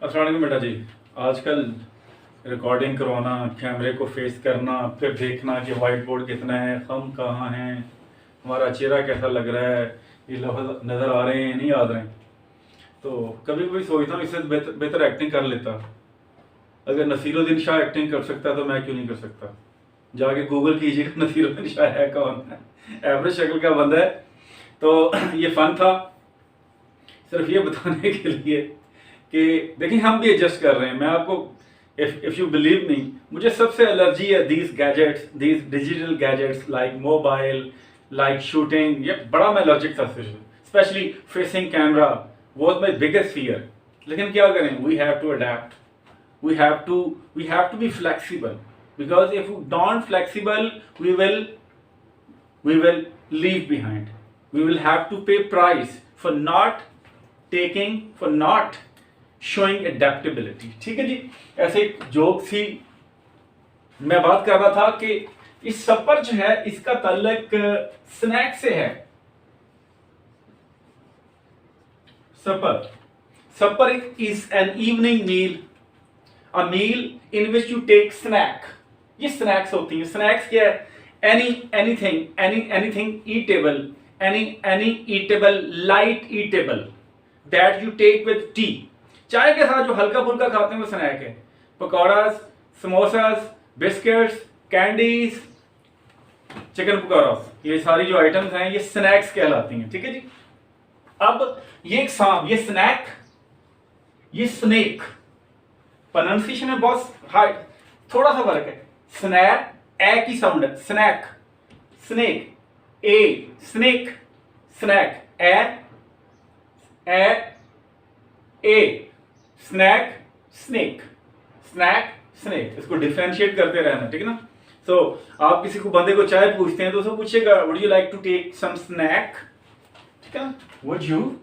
अस्सलाम वालेकुम बेटा जी। आजकल रिकॉर्डिंग करवाना, कैमरे को फेस करना, फिर देखना कि वाइट बोर्ड कितना है, हम कहाँ हैं, हमारा चेहरा कैसा लग रहा है, ये लफ्ज़ नज़र आ रहे हैं नहीं आ रहे हैं। तो कभी कभी सोचता हूँ इससे बेहतर बेहतर एक्टिंग कर लेता। अगर नसीरुद्दीन शाह एक्टिंग कर सकता है तो मैं क्यों नहीं कर सकता। जाके गूगल कीजिएगा नसीरुद्दीन शाह है कौन है, एवरेज शक्ल का बंदा है। तो ये फन था, सिर्फ ये बताने के लिए कि देखिए हम भी एडजस्ट कर रहे हैं। मैं आपको इफ यू बिलीव मी, मुझे सबसे एलर्जी है these gadgets, these digital gadgets like mobile, like shooting. ये बड़ा मैं एलर्जिक था, specially facing camera was my biggest fear. लेकिन क्या करें, we have to adapt, we have to be flexible, because if we don't flexible, we will leave behind. We will have to pay price for not showing adaptability. ठीक है जी। ऐसे एक joke थी, मैं बात कर रहा था कि इस सफर जो है इसका ताल्लुक स्नैक से है। Supper is an evening meal, a meal in which you take snack. ये snacks होती हैं। snacks क्या है? anything eatable, any eatable, light eatable that you take with tea. चाय के साथ जो हल्का फुल्का खाते हैं वो स्नैक है। Pakoras, samosas, biscuits, candies, chicken pakoras, ये सारी जो आइटम्स हैं ये स्नैक्स कहलाती हैं। ठीक है जी। अब ये एक सांप, ये स्नैक, ये स्नेक, प्रोनाउंसिएशन में बहुत हार्ड, थोड़ा सा फर्क है। स्नैक ए की साउंड है, स्नैक, स्नेक ए, स्नेक, स्नैक ए ए, स्नैक स्नेक, स्नैक स्नेक। इसको डिफरेंशिएट करते रहना, ठीक है ना। सो आप किसी को बंदे को चाय पूछते हैं तो उसको पूछेगा would you like to take some snack, ठीक है ना। Would you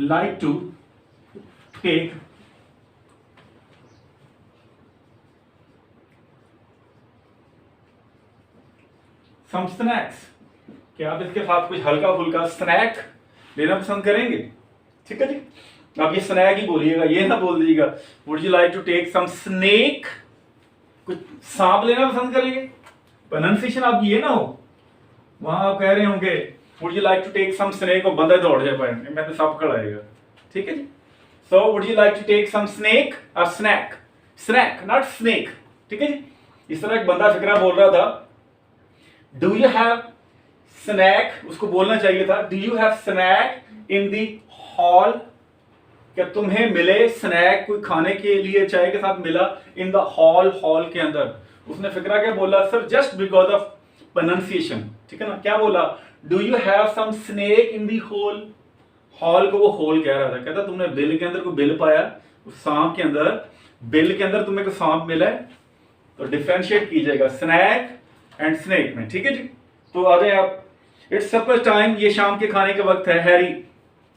like to take some snacks, क्या आप इसके साथ कुछ हल्का फुल्का स्नैक लेना पसंद करेंगे? ठीक है जी। आप ये स्नैक ही बोलिएगा, ये ना बोल दीजिएगा would you like to take some snake, कुछ सांप लेना पसंद करेंगे। प्रोनाउंसिएशन आपकी ये ना हो, वहां आप कह रहे होंगे would you like to take some snake और बंदा दौड़ जाए पाए मैं तो सांप खड़ा आएगा। ठीक है जी। So would you like to take some snake और स्नैक, स्नैक नॉट स्नेक, ठीक है जी। इस तरह एक बंदा फिक्रा बोल रहा था डू यू हैव स्नैक, उसको बोलना चाहिए था do you have snack in the hall, क्या तुम्हें मिले स्नैक कोई खाने के लिए चाय के साथ मिला इन द हॉल, हॉल के अंदर। उसने फिक्रा क्या बोला sir, just because of pronunciation, ठीक है ना। क्या बोला, do you have some snake in the hole, hall को वो होल कह रहा था। कहता तुमने बिल के अंदर कोई बिल पाया, उस सांप के अंदर, बिल के अंदर तुम्हें कोई सांप मिला है, तो डिफरेंशिएट कीजिएगा स्नैक एंड स्नेक में। ठीक है जी। तो आ जाए आप। इट्स सपर टाइम, ये शाम के खाने का वक्त है। हैरी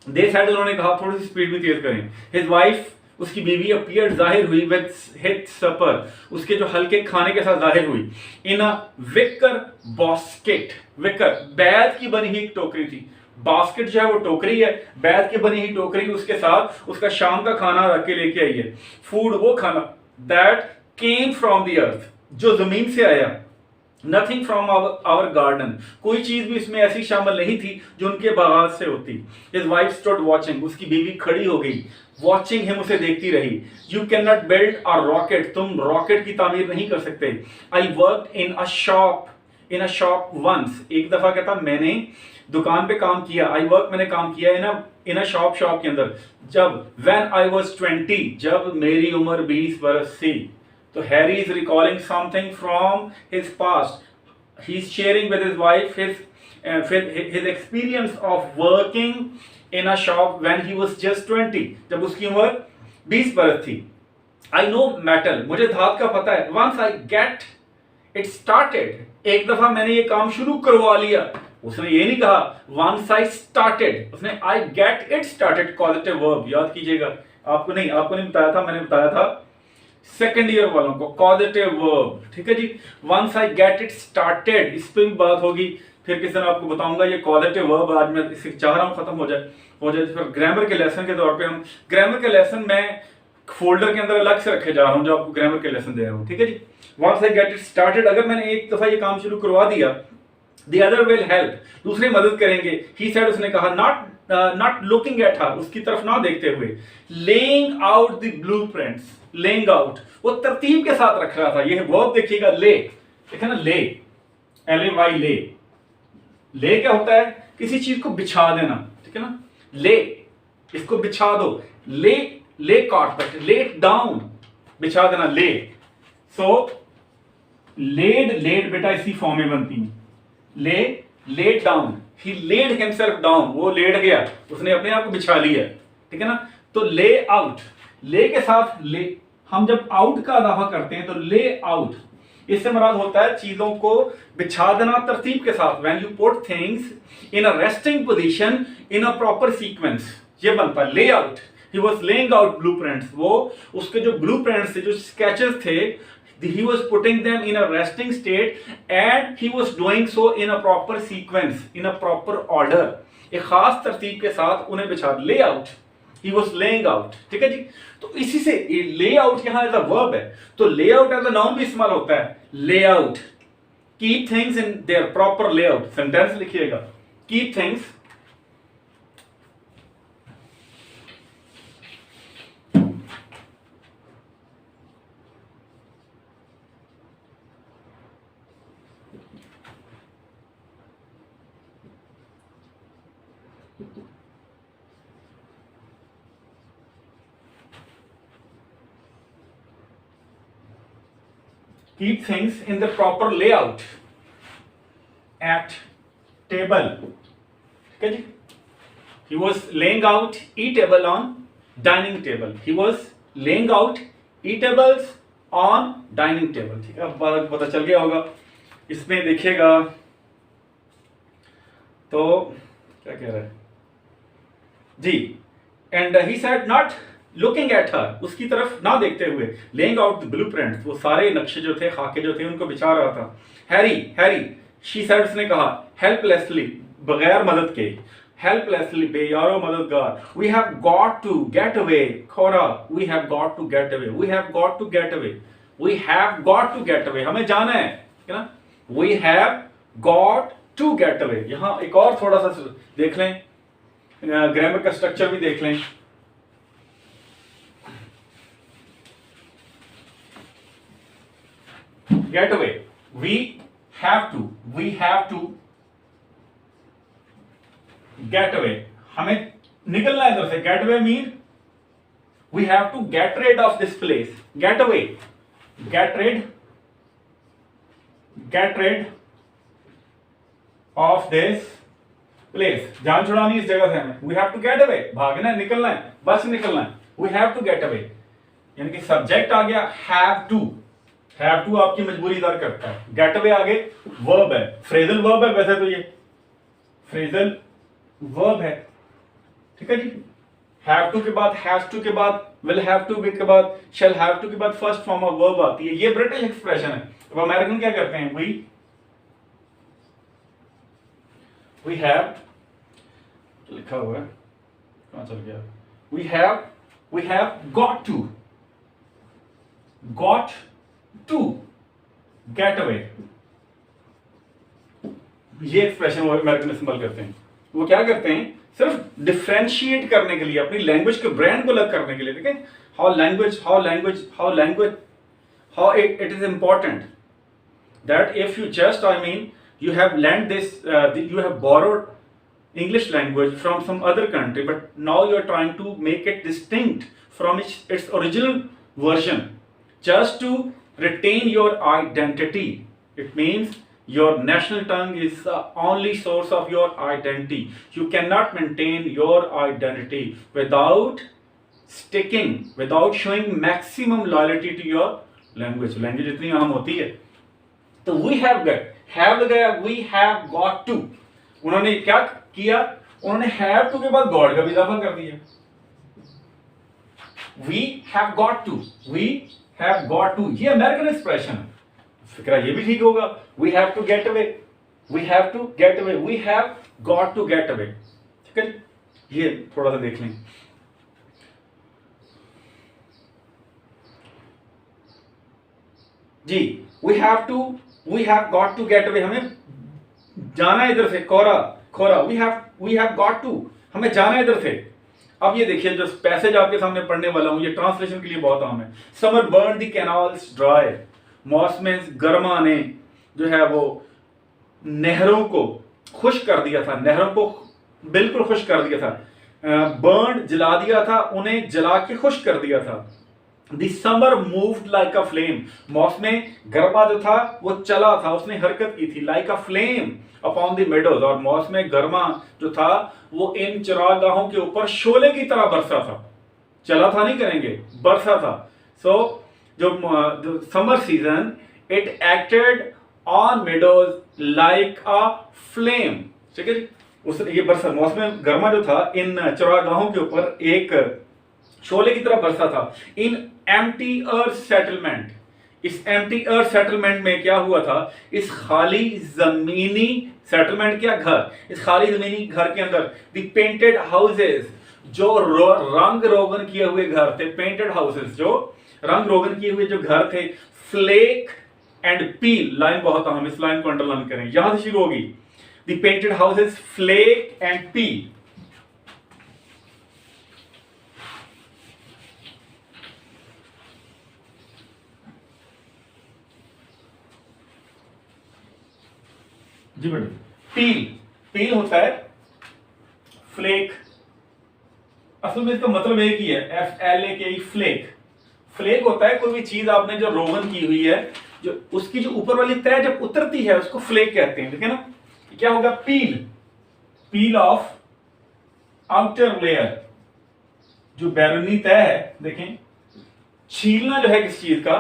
दे सेड, उन्होंने कहा थोड़ी सी स्पीड भी तेज करें। हिज वाइफ, उसकी बीवी अपीयर, जाहिर हुई विद हिज सपर, उसके जो हल्के खाने के साथ जाहिर हुई। इन अ विकर बास्केट, विकर बैत की बनी हुई एक टोकरी थी, बास्केट जो है वो टोकरी है, बैत की बनी हुई टोकरी, उसके साथ उसका शाम का खाना रख के लेके आई है। फूड वो खाना that came from the earth, जो जमीन से आया। नथिंग फ्रॉम आवर गार्डन, कोई चीज भी इसमें ऐसी शामिल नहीं थी जो उनके बागात से होती। हिज वाइफ स्टूड वॉचिंग, उसकी बीवी खड़ी हो गई, वॉचिंग हिम, उसे देखती रही। You can not build a rocket, तुम रॉकेट की तामीर नहीं कर सकते। I work in a shop once, एक दफा कहता मैंने दुकान पे काम किया। आई वर्क, मैंने काम किया इन अ शॉप के अंदर। जब व्हेन आई वाज 20, जब मेरी उम्र 20 बरस थी। तो Harry is recalling something from his past, he is sharing with his wife his experience of working in a shop when he was just 20, जब उसकी उम्र 20 बरस थी। आई नो मेटल, मुझे धात का पता है। Once I get it started, एक दफा मैंने ये काम शुरू करवा लिया। उसने ये नहीं कहा वंस आई स्टार्टेड, उसने आई get it started, causative verb, याद कीजिएगा। आपको नहीं बताया था, मैंने बताया था सेकंड ईयर वालों को कॉजेटिव वर्ब, ठीक है जी। Once I get it started, इस पे भी बात होगी, फिर किसी दिन आपको बताऊंगा ये कॉजेटिव वर्ब। आज मैं इसे चाह रहा हूं खत्म हो जाए फिर ग्रामर के लेसन के तौर पे हम ग्रामर के लेसन मैं फोल्डर के अंदर अलग से रखे जा रहा हूं जो आपको ग्रामर के लेसन दे रहा हूं, ठीक है जी। Once I get it started, अगर मैंने एक दफा ये काम शुरू करवा दिया, द अदर विल हेल्प, दूसरे मदद करेंगे। ही सेड, उसने कहा, नॉट लुकिंग एट हर, उसकी तरफ ना देखते हुए, laying out the blueprints, laying out, वो तरतीब के साथ रख रहा था। ये वर्ब देखिएगा, ले, देखा ना, ले, LAY, ले क्या होता है, किसी चीज को बिछा देना, ठीक है ना, ले, इसको बिछा दो, ले कारपेट, ले डाउन, बिछा देना, ले। सो लेड बेटा इसी फॉर्म में बनती है, लेड डाउन, ही लेड हिमसेल्फ डाउन, वो लेट गया, उसने अपने आप को बिछा लिया, ठीक है ना। तो ले आउट, ले के साथ ले, हम जब आउट का अदाफा करते हैं तो ले आउट, इससे मराद होता है चीजों को बिछा देना तरतीब के साथ। When you put things in a resting position in a proper sequence, ये बनता है lay out. He was laying out blueprints, वो उसके जो ब्लूप्रिंट्स थे, जो स्केचेस थे, he was putting them in a resting state and he was doing so in a proper sequence, in a proper order, एक खास तरतीब के साथ उन्हें बिछा, ले out, he was laying out, ठीक है जी। तो इसी से ले आउट यहां एज अ वर्ब है, तो ले आउट एज अ नाउन भी इस्तेमाल होता है, lay out, keep things in their proper layout. Sentence लिखिएगा, keep things keep things in the proper layout at table, ठीक है जी। He was laying out eatable on dining table, he was laying out eatables on dining table, ठीक है। अब पता चल गया होगा। इसमें देखिएगा तो क्या कह रहा है जी, and he said not looking at her, उसकी तरफ ना देखते हुए, लेइंग आउट द ब्लूप्रिंट्स, वो सारे नक्शे जो थे, खाके जो थे, उनको बिछा रहा था। हैरी, शी सेड, उसने कहा, हेल्पलेसली, बगैर मदद के, हेल्पलेसली, बेयारो मददगार, we have got to get away, खोरा, we have got to get away, we have got to get away, we have got to get away, हमें जाना है ना, we have got to get away. यहां एक और थोड़ा सा देख लें, ग्रामर का स्ट्रक्चर भी देख लें। Get away, we have to get away, हमें निकलना है इधर से। get away mean we have to get rid of this place, get away, get rid of this place, जान छुड़ानी इस जगह से हमें। we have to get away, भागना है, निकलना है, बस निकलना है, we have to get away, यानी कि सब्जेक्ट आ गया have to आपकी मजबूरी इधर करता है। गेट अवे आगे वर्ब है, फ्रेजल वर्ब है, वैसे तो ये फ्रेजल वर्ब है, ठीक है जी। हैव टू के बाद, हैज टू के बाद, विल हैव टू के बाद, शैल हैव टू के बाद फर्स्ट फॉर्म ऑफ वर्ब आती है। ये ब्रिटिश एक्सप्रेशन है। अब अमेरिकन क्या करते हैं, वी हैव, लिखा हुआ है कहां चल गया, we have got to get away, ये एक्सप्रेशन वो अमेरिकन इस्तेमाल करते हैं। वो क्या करते हैं, सिर्फ डिफरेंशिएट करने के लिए, अपनी लैंग्वेज के ब्रांड को अलग करने के लिए। देखें how it is important that if you just you have learned this, you have borrowed English language from some other country, but now you are trying to make it distinct from its original version just to retain your identity. It means your national tongue is the only source of your identity. You cannot maintain your identity without showing maximum loyalty to your language. Language इतनी अहम होती है। तो we have गया, we have got to, उन्होंने क्या किया, उन्होंने have to के बाद God का भी इजाफा कर दिया। we have got to have got to, ये अमेरिकन एक्सप्रेशन है, फिक्रा ये भी ठीक होगा, we have to get away, we have to get away, we have got to get away, ठीक है, ये थोड़ा सा देख लें। जी, we have got to get away, हमें जाना है इधर से, कोरा खोरा, वी हैव गॉट टू, हमें जाना है इधर से। अब ये देखिए जो पैसेज आपके सामने पढ़ने वाला हूं, ये ट्रांसलेशन के लिए बहुत अहम है। Summer burn the canals dry, मौसम गर्मा ने जो है वो नहरों को खुश कर दिया था, नहरों को बिल्कुल खुश कर दिया था। बर्न जला दिया था, उन्हें जला के खुश कर दिया था। The summer moved like a flame, मौसम गर्मा जो था वो चला था, उसने हरकत की थी, like a flame upon the meadows, और मौसम गर्मा जो था वो इन चरागाहों के ऊपर शोले की तरह बरसा था, चला था नहीं करेंगे, बरसा था। So जो summer season it acted on meadows like a flame, ठीक है जी, उस ये बरसा, मौसम गर्मा जो था इन चरागाहों के ऊपर एक शोले की तरह बरसा था। इन एम्प्टी अर्थ सेटलमेंट, इस एम्प्टी अर्थ सेटलमेंट में क्या हुआ था, इस खाली जमीनी सेटलमेंट, क्या घर, इस खाली जमीनी घर के अंदर द पेंटेड हाउसेस, जो रंग रोगन किए हुए घर थे, पेंटेड हाउसेस जो रंग रोगन किए हुए जो घर थे, फ्लेक एंड पील, लाइन बहुत अहम, इस लाइन को अंडरलाइन करें, यहां से शुरू होगी, the painted houses flake and peel. जी बेटा, पील, पील होता है फ्लेक, असल में इसका मतलब एक ही है, FLAKE, फ्लेक। फ्लेक होता है कोई भी चीज आपने जो रोगन की हुई है, जो उसकी जो ऊपर वाली तह जब उतरती है उसको फ्लेक कहते हैं, ठीक है ना। क्या होगा, पील, पील ऑफ आउटर लेयर, जो बैरूनी तह है, देखें छीलना जो है किस चीज का,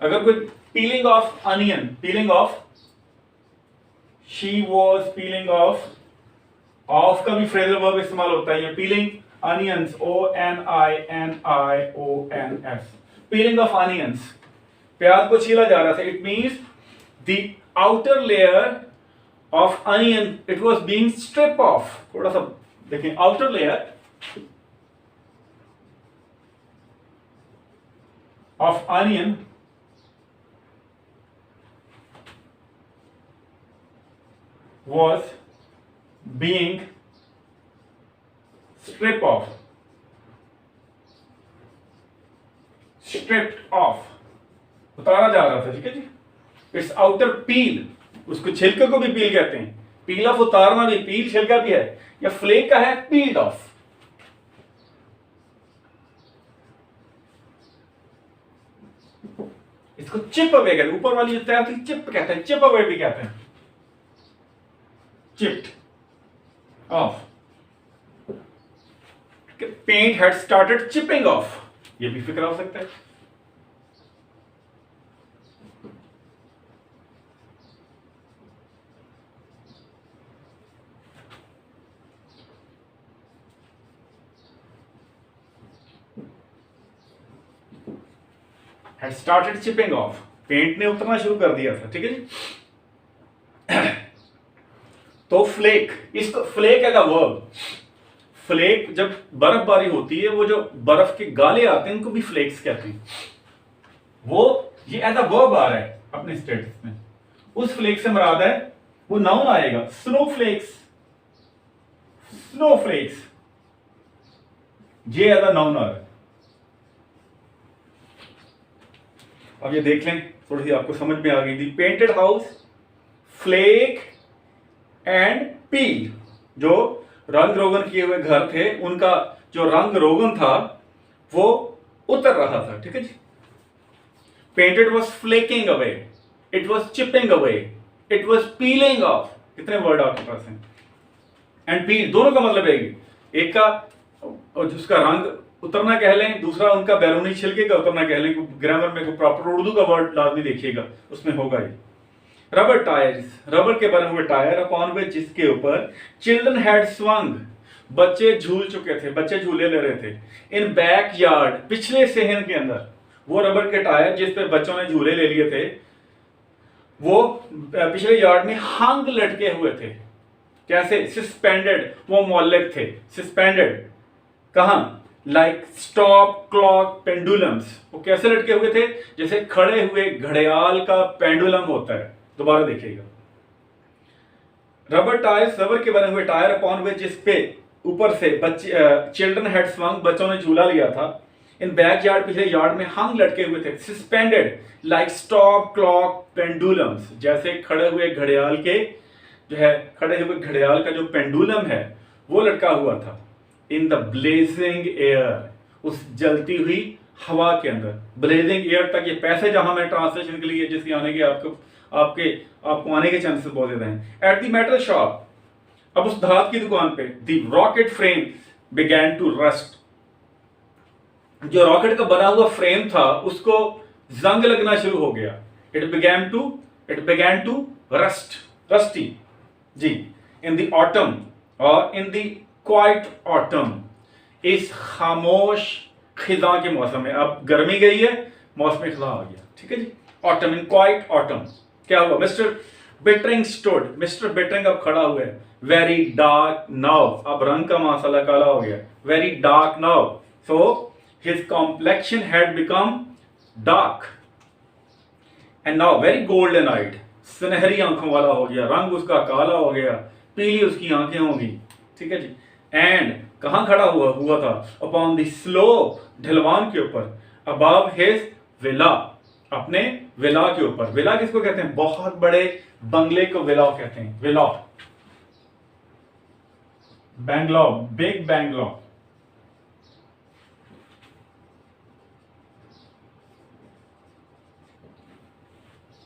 अगर कोई piling of onion, piling of, she was peeling off, of का भी फ्रेजल वर्ब इस्तेमाल होता है, ये piling onions, ONIONS, piling of onions, प्याज को छीला जा रहा था, it means the outer layer of onion it was being strip of, थोड़ा सा देखें, outer layer of onion was being stripped off, उतारा जा रहा था, ठीक है जी। इट्स आउटर पील, उसको छिलके को भी पील कहते हैं, पील ऑफ उतारना भी, पील छिलका भी है, या फ्लेक का है पील्ड ऑफ। इसको चिप अवे कहते हैं, ऊपर वाली जो तह होती है चिप कहते हैं, चिप अवे भी कहते हैं, chipped off, paint had started chipping off, ये भी फिक्र हो सकता है। had started chipping off, paint ने उतरना शुरू कर दिया था, ठीक है जी। तो फ्लेक, इसको flake as a verb, flake जब बर्फबारी होती है, वो जो बर्फ के गाले आते हैं उनको भी फ्लेक्स कहते हैं, वो ये एज अ वर्ब आ रहा है अपने स्टेटस में, उस फ्लेक से मुराद है वो नाउन आएगा, स्नोफ्लेक्स, स्नोफ्लेक्स, ये एज अ नाउन आ रहा है। अब ये देख लें, थोड़ी सी आपको समझ में आ गई थी, पेंटेड हाउस, फ्लेक एंड पील, जो रंग रोगन किए हुए घर थे उनका जो रंग रोगन था वो उतर रहा था, ठीक है जी। Painted was flaking away, it was chipping away, it was peeling off, कितने वर्ड आपके पास हैं, एंड पील दोनों का मतलब है, एक का जिसका रंग उतरना कह लें, दूसरा उनका बैरूनी छिलके का उतरना कह लें, ग्रामर में कोई प्रॉपर उर्दू का वर्ड लाजमी देखिएगा, उसमें होगा ये। रबर टायर्स, रबर के बने हुए टायर, अपॉन विच, जिसके ऊपर चिल्ड्रन हैड स्वंग, बच्चे झूल चुके थे, बच्चे झूले ले रहे थे, इन बैक यार्ड, पिछले सेहन के अंदर, वो रबर के टायर जिस पे बच्चों ने झूले ले लिए थे, वो पिछले यार्ड में हंग लटके हुए थे। कैसे? सस्पेंडेड, वो मुअल्लक थे, सस्पेंडेड। कहां? Like stop clock pendulums. वो कैसे लटके हुए थे? जैसे खड़े हुए घड़ियाल का पेंडुलम होता है। दोबारा देखिएगा, रबर टायर्स, रबर के बने हुए टायर अपॉन विच, जिस पे ऊपर से बच्चे चिल्ड्रन हैड स्वंग, बच्चों ने झूला लिया था। इन बैक यार्ड, पिछले यार्ड में हंग लटके हुए थे, suspended like stop clock pendulums, जैसे खड़े हुए घड़ियाल के जो है, खड़े हुए घड़ियाल का जो पेंडुलम है वो लटका हुआ था। इन द ब्लेजिंग एयर, उस जलती हुई हवा के अंदर। ब्लेजिंग एयर तक ये पैसेज जहां मैं ट्रांसलेशन के लिए जिसकी आने के आपको आने के चांसेस बहुत ज्यादा हैं। एट द मेटल शॉप, अब उस धात की दुकान पे, the rocket frame began to rust, जो रॉकेट का बना हुआ फ्रेम था उसको जंग लगना शुरू हो गया। इट बिगैन टू रस्टी जी। इन द ऑटम, और इन द क्वाइट ऑटम, इस खामोश खिजा के मौसम में, अब गर्मी गई है, मौसम खिजा आ गया, ठीक है जी। ऑटम, इन क्वाइट ऑटम, क्या हुआ? Mister bettering stood, mister bettering अब खड़ा हुआ है। वेरी डार्क नाउ, अब रंग का मसाला काला हो गया। Very dark now, so his complexion had become dark and now very golden eyed, सुनहरी आंखों वाला हो गया, रंग उसका काला हो गया, पीली उसकी आंखें होंगी, ठीक है जी। एंड कहां खड़ा हुआ था? अपॉन द स्लोप, ढलवान के ऊपर, अबव हिज विला, अपने विला के ऊपर। विला किसको कहते हैं? बहुत बड़े बंगले को विला कहते हैं। Villa, Bangalore, big Bangalore.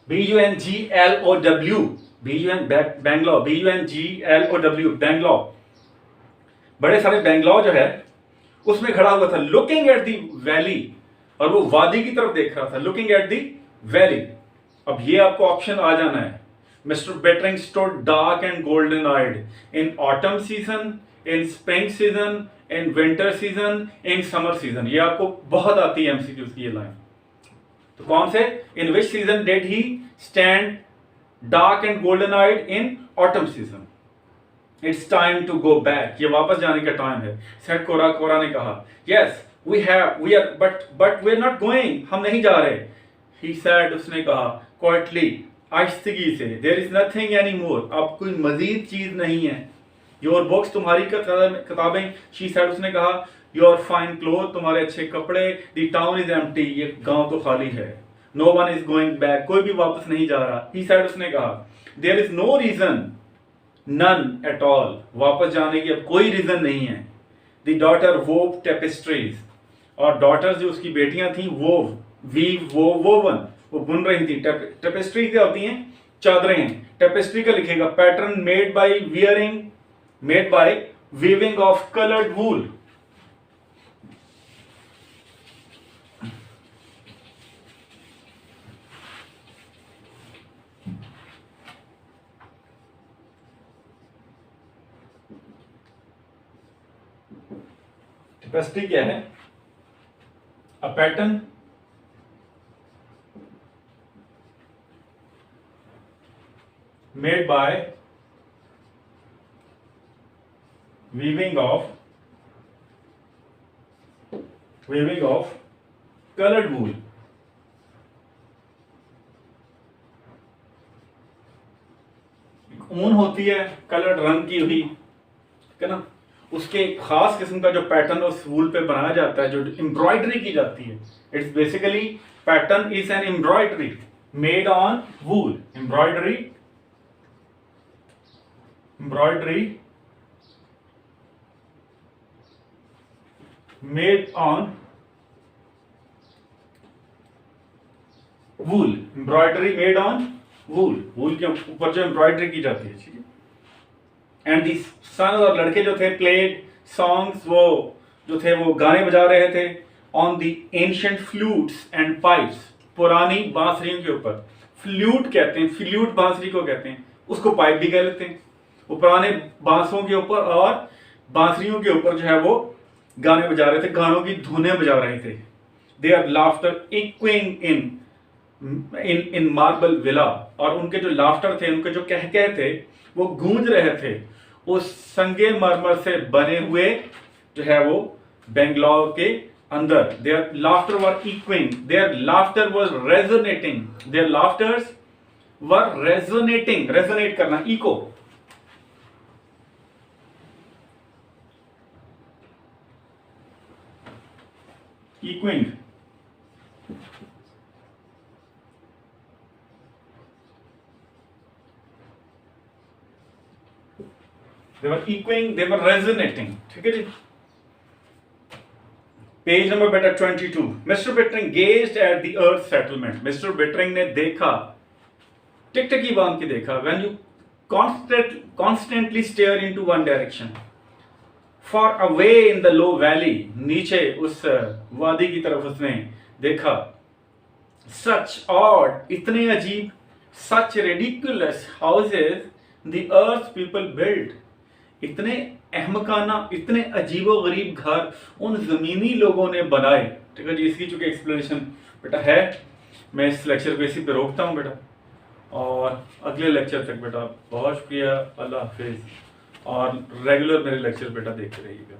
BUNGLOW, Bangalore, BUNGLOW, Bangalore. बड़े सारे बैंगलोर जो है उसमें खड़ा हुआ था, लुकिंग एट दी वैली, और वो वादी की तरफ देख रहा था, लुकिंग एट दी वैली। अब ये आपको ऑप्शन आ जाना है। Mister Bittering stood dark and golden eyed in autumn season, in spring season, in winter season, in summer season. ये आपको बहुत आती है एमसीक्यूज की ये लाइन। तो कौन से? In which season did he stand dark and golden eyed in autumn season. It's time to go back, ये वापस जाने का टाइम है। सेड कोरा, कोरा ने कहा, yes we are but we are not going, हम नहीं जा रहे। ही सेड, उसने कहा, क्वाइटली, आहिस्तगी से, there is nothing any more, अब कोई मजीद चीज नहीं है। योर बुक्स, तुम्हारी किताबें, शी सेड, उसने कहा, योर फाइन क्लोथ, तुम्हारे अच्छे कपड़े, द टाउन इज एम्प्टी, ये गांव तो खाली है। No one is going back, कोई भी वापस नहीं जा रहा। ही सेड, उसने कहा, there is no reason, none at all, वापस जाने की अब कोई रीजन नहीं है। द डॉटर वोव टेपेस्ट्रीज, और डॉटर जो उसकी बेटियां थी, वोवन, वो बुन रही थी। टेपेस्ट्री क्या होती हैं? चादरें। टेपेस्ट्री का लिखेगा pattern made by weaving of coloured wool. Tapestry क्या है? A pattern made by weaving of colored wool। ऊन होती है कलर्ड, रंग की हुई, है ना, उसके खास किस्म का जो पैटर्न उस वूल पे बनाया जाता है, जो एम्ब्रॉयडरी की जाती है। It's basically pattern is an embroidery made on wool, embroidery made on wool, embroidery made on wool, wool के ऊपर जो एम्ब्रॉयडरी की जाती है, ठीक है। एंड दी सन्स, और लड़के जो थे, प्लेड सॉन्ग्स, वो जो थे वो गाने बजा रहे थे, on the ancient flutes and pipes, पुरानी बांसुरियों के ऊपर। फ्लूट कहते हैं, फ्लूट बांसुरी को कहते हैं, उसको पाइप भी कह लेते हैं। वो पुराने बांसों के ऊपर और बांसुरियों के ऊपर जो है वो गाने बजा रहे थे, गानों की धुनें बजा रहे थे। Their laughter echoing in marble villa, और उनके जो लाफ्टर थे, उनके जो कहकहे थे, वो गूंज रहे थे उस संगे मरमर से बने हुए जो है वो बेंगलोर के अंदर। Their laughter were echoing, their laughter was resonating, their laughters were resonating, resonate करना, echo, echoing, they were echoing, they were resonating, ठीक है जी। पेज नंबर बेटा 22। Mister Bittering gazed at the earth settlement, mister Bittering ने देखा, टिकटकी बांध के देखा, when you constantly stare into one direction, far away in the low valley, नीचे उस वादी की तरफ उसने देखा, सच ऑड, इतने अजीब, such ridiculous houses the earth people build, इतने अहमकाना, इतने अजीबो गरीब घर उन जमीनी लोगों ने बनाए। ठीक है जी, इसकी चूंकि एक्सप्लेनेशन बेटा है, मैं इस लेक्चर को इसी पे रोकता हूँ बेटा, और अगले लेक्चर तक बेटा बहुत शुक्रिया, अल्लाह हाफिज, और रेगुलर मेरे लेक्चर बेटा देखते रहिएगा।